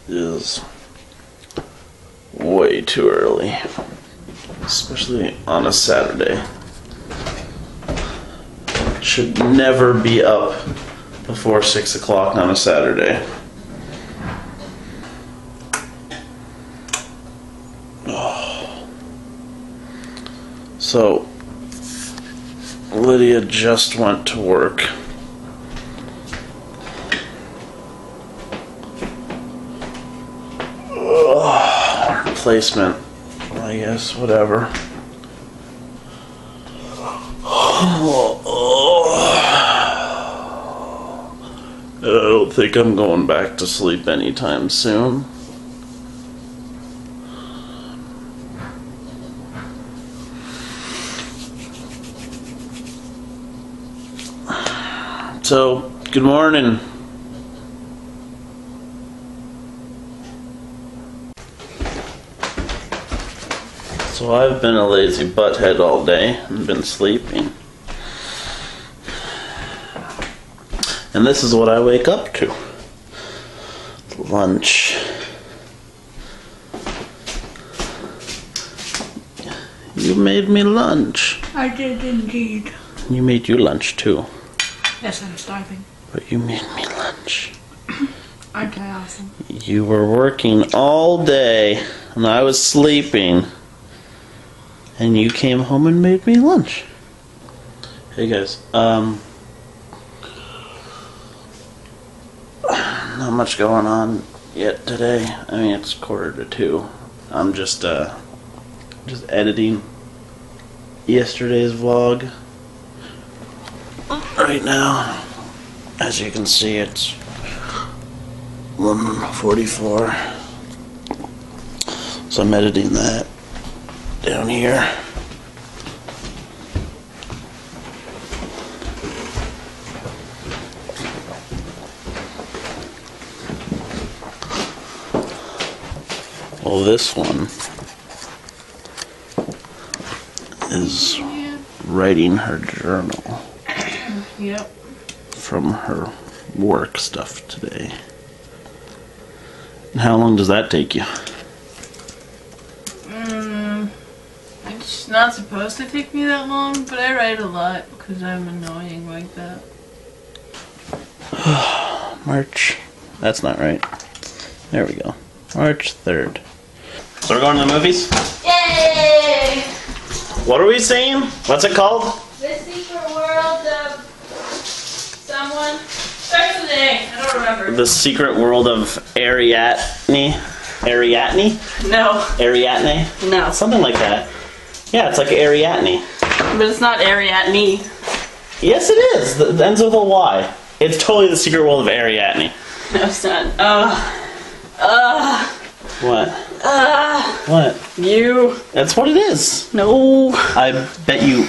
is way too early, especially on a Saturday. Should never be up before 6 o'clock on a Saturday. Oh. So, Lydia just went to work. Replacement, I guess, whatever. I don't think I'm going back to sleep anytime soon. So, good morning. So I've been a lazy butthead all day and been sleeping. And this is what I wake up to. Lunch. You made me lunch. I did indeed. You made you lunch too. Yes, I'm starving. But you made me lunch. Aren't I awesome? You were working all day and I was sleeping. And you came home and made me lunch. Hey guys, not much going on yet today. I mean, it's 1:45. I'm just editing yesterday's vlog right now. As you can see, it's 1:44. So I'm editing that down here. Well, this one is writing her journal. Yep. From her work stuff today. And how long does that take you? It's not supposed to take me that long, but I write a lot because I'm annoying like that. March. That's not right. There we go. March 3rd. So we're going to the movies? Yay! What are we seeing? What's it called? The Secret World of someone. Starts with an A. I don't remember. The Secret World of Ariadne. Ariadne? No. Ariadne? No. Something like that. Yeah, it's like Ariadne. But it's not Ariadne. Yes, it is. It ends with a Y. It's totally the Secret World of Ariadne. No, it's not. What? What? You. That's what it is. No. I bet you.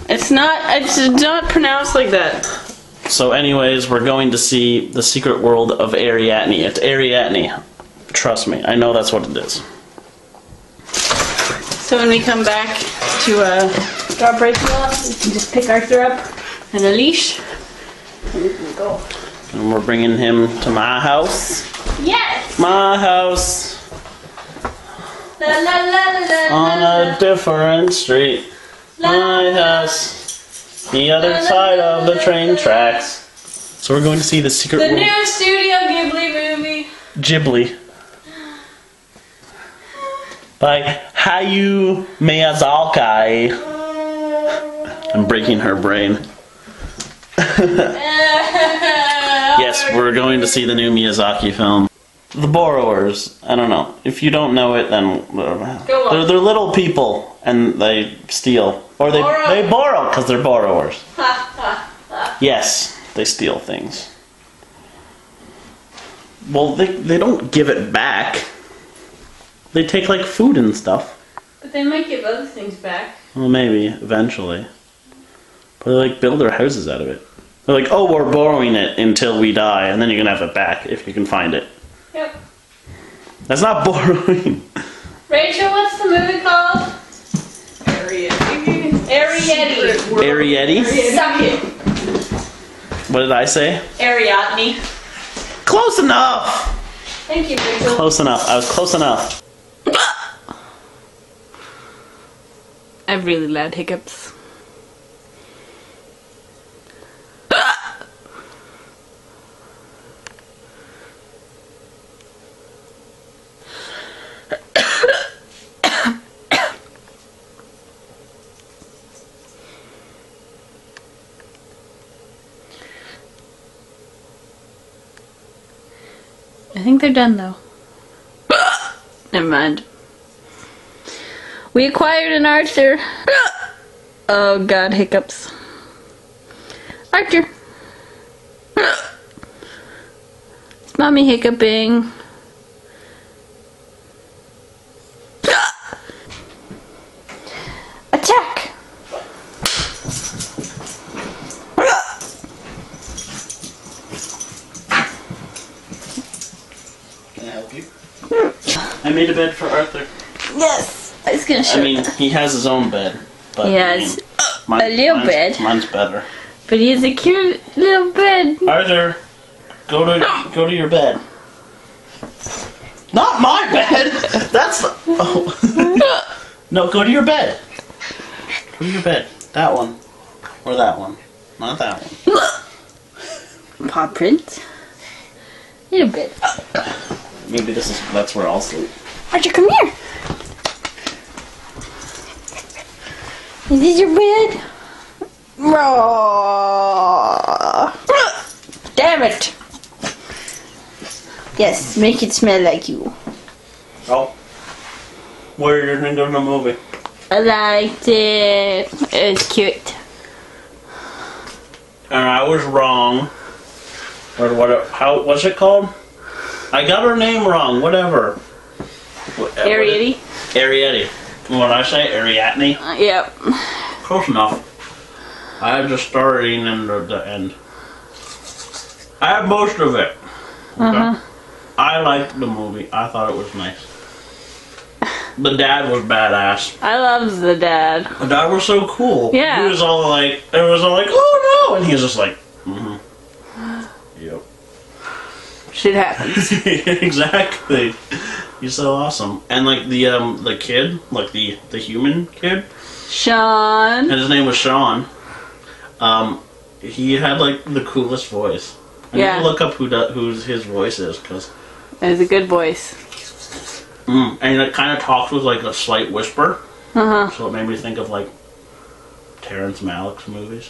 It's not pronounced like that. So anyways, we're going to see The Secret World of Ariadne. It's Ariadne. Trust me, I know that's what it is. So when we come back to start breaking off, we can just pick Arthur up and a leash and we can go. And we're bringing him to my house. Yes! My house. La, la, la, la, la, On la, a different street. My house. The other side of the train tracks. So we're going to see The Secret The World. new Studio Ghibli movie. Ghibli. By Hayao Miyazaki. I'm breaking her brain. Yes, we're going to see the new Miyazaki film. The Borrowers. I don't know. If you don't know it, then they're little people and they steal. Or they borrow because they're borrowers. Yes, they steal things. Well, they don't give it back. They take like food and stuff. But they might give other things back. Well, maybe, eventually. But they like build their houses out of it. They're like, oh, we're borrowing it until we die, and then you're gonna have it back if you can find it. Yep. That's not borrowing. Rachel, what's the movie called? Ariadne. Ariadne? Suck it. What did I say? Ariadne. Close enough! Thank you, Rachel. Close enough. I was close enough. I have really loud hiccups. I think they're done though. Never mind. We acquired an Arthur. Oh god, hiccups. Arthur. It's mommy hiccuping. Attack! Can I help you? I made a bed for Arthur. Yes! I was gonna show I mean, he has his own bed. But he has a little bed. Mine's better. But he has a cute little bed. Arthur, go to your bed. Not my bed! That's the... Oh. No, go to your bed. Go to your bed. That one. Or that one. Not that one. Paw print. Little bed. Maybe that's where I'll sleep. Archie, come here. Is this your bed? Damn it. Yes, make it smell like you. Oh. What did you think of the movie? I liked it. It was cute. And I was wrong. Or what's it called? I got her name wrong, whatever. Ariadne? Ariadne. What did I say? Ariadne? Yep. Close enough. I had the starting and the end. I had most of it. Okay? I liked the movie. I thought it was nice. The dad was badass. I loved the dad. The dad was so cool. Yeah. He was all like, oh no! And he was just like, Yep. Shit happens. Exactly. He's so awesome. And like the kid, like the human kid. Sean. And his name was Sean. He had like the coolest voice. I need to look up whose his voice is, because it was a good voice. And it kind of talked with like a slight whisper. So it made me think of like Terrence Malick's movies.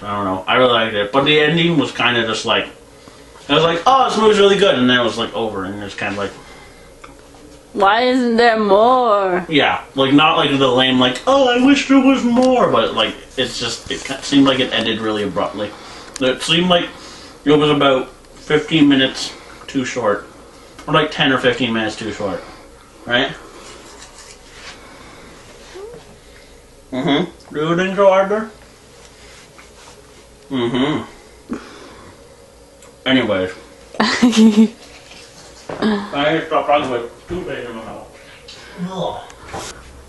So I don't know. I really liked it, but the ending was kind of just like, I was like, oh, this movie's really good, and then it was like over, and it's kind of like, why isn't there more? yeah, like not like the lame like, oh, I wish there was more, but like it's just, it seemed like it ended really abruptly. It seemed like it was about 15 minutes too short, or like 10 or 15 minutes too short, right? Do you think so, Arthur? Anyways. I need to stop talking about toothpaste in my mouth.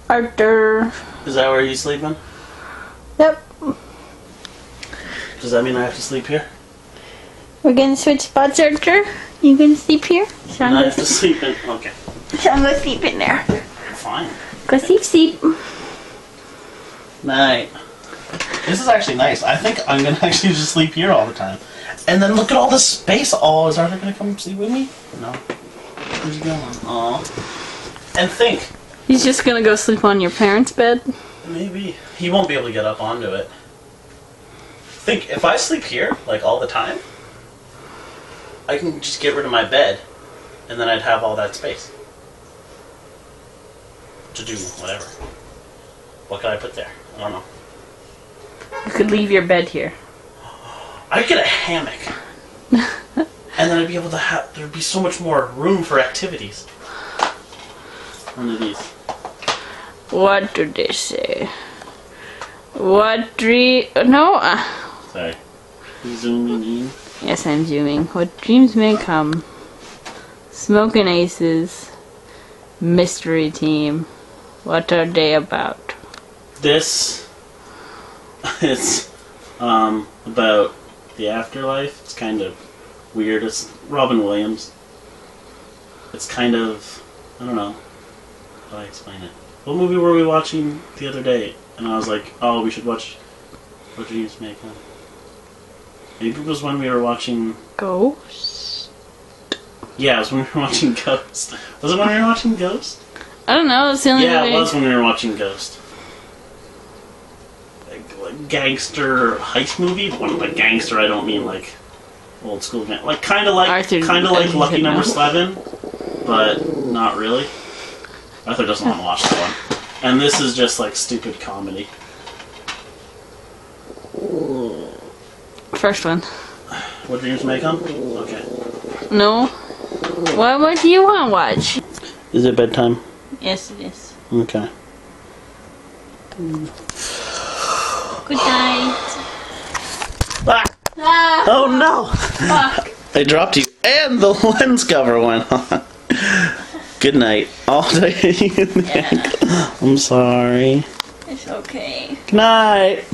Arthur. Is that where you sleeping? Yep. Does that mean I have to sleep here? We're gonna switch spots, Arthur. You gonna sleep here? Sean, I have to sleep in. Okay. Sean, go sleep in there. Fine. Go sleep. Night. This is actually nice. I think I'm gonna actually just sleep here all the time. And then look at all this space. Oh, is Arthur gonna come sleep with me? No. Where's he going? Aw. And think. He's just gonna go sleep on your parents' bed? Maybe. He won't be able to get up onto it. Think, if I sleep here, like all the time, I can just get rid of my bed, and then I'd have all that space to do whatever. What can I put there? I don't know. You could leave your bed here. I'd get a hammock. And then I'd be able to have, there'd be so much more room for activities. Under these. What do they say? What dream? No. Sorry. You zooming in? Yes, I'm zooming. What dreams may come? Smoking Aces. Mystery Team. What are they about? This is about the afterlife. It's kind of weird. It's Robin Williams. It's kind of, I don't know how do I explain it. What movie were we watching the other day? And I was like, oh, we should watch What Dreams May Come. Maybe it was when we were watching... Ghost? Yeah, it was when we were watching Ghost. Was it when we were watching Ghost? I don't know, it's the only movie. Yeah, it was when we were watching Ghost. Like gangster heist movie? When by gangster I don't mean like old school like kinda like Lucky Number 7, but not really. Arthur doesn't want to watch that one. And this is just like stupid comedy. First one. What Dreams May Come? Okay. No. What do you want to watch? Is it bedtime? Yes, it is. Okay. Good night. Ah! Ah, Oh no! fuck. I dropped you, and the lens cover went on. Good night. All day. Yeah. I'm sorry. It's okay. Good night.